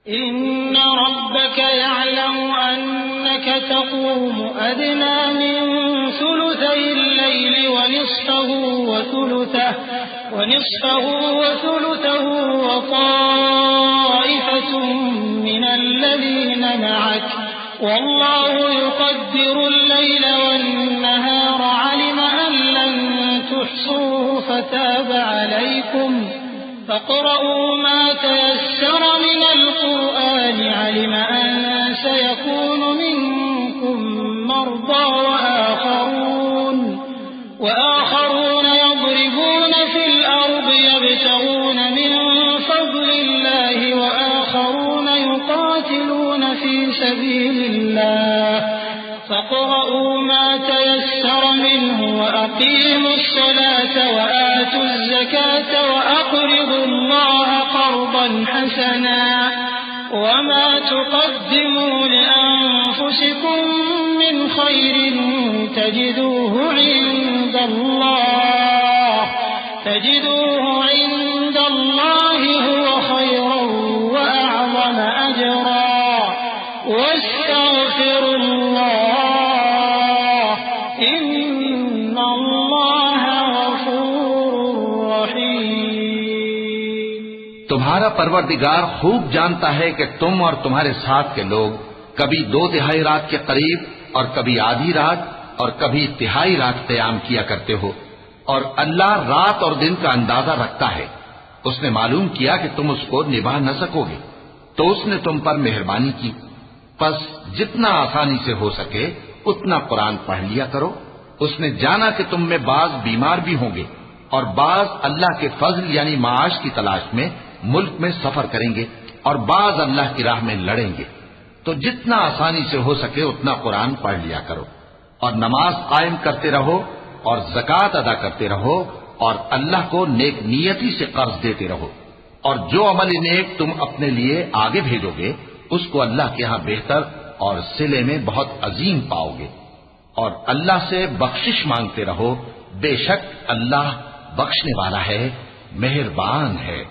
إن ربك يعلم أنك تقوم أدنى من ثلثي الليل ونصفه وثلثه وطائفة من الذين معك والله يقدر الليل والنهار علم أن لن تحصوا فتاب عليكم فاقرؤوا ما تيسر من القرآن علم أن سيكون منكم مرضى وآخرون يضربون في الأرض يبتغون من فضل الله وآخرون يقاتلون في سبيل الله فاقرؤوا ما تيسر منه وأقيموا الصلاة وآتوا الزكاة وأقرضوا الله قرضا حسنا وما تقدموا لأنفسكم من خير تجدوه عند الله هو خيرا وأعظم أجرا واستغفروا الله إن الله غفور رحيم. تمہارا پروردگار خوب جانتا ہے کہ تم اور تمہارے ساتھ کے لوگ کبھی 2/3 رات کے قریب اور کبھی آدھی رات اور کبھی تہائی رات قیام کیا کرتے ہو، اور اللہ رات اور دن کا اندازہ رکھتا ہے. اس نے معلوم کیا کہ تم اس کو نبھا نہ سکو گے تو اس نے تم پر مہربانی کی، پس جتنا آسانی سے ہو سکے اتنا قرآن پڑھ لیا کرو. اس نے جانا کہ تم میں بعض بیمار بھی ہوں گے اور بعض اللہ کے فضل یعنی معاش کی تلاش میں ملک میں سفر کریں گے اور بعض اللہ کی راہ میں لڑیں گے، تو جتنا آسانی سے ہو سکے اتنا قرآن پڑھ لیا کرو اور نماز قائم کرتے رہو اور زکوٰۃ ادا کرتے رہو اور اللہ کو نیک نیتی سے قرض دیتے رہو، اور جو عمل نیک تم اپنے لیے آگے بھیجو گے اس کو اللہ کے ہاں بہتر اور صلے میں بہت عظیم پاؤ گے. اور اللہ سے بخشش مانگتے رہو، بے شک اللہ بخشنے والا ہے، مہربان ہے.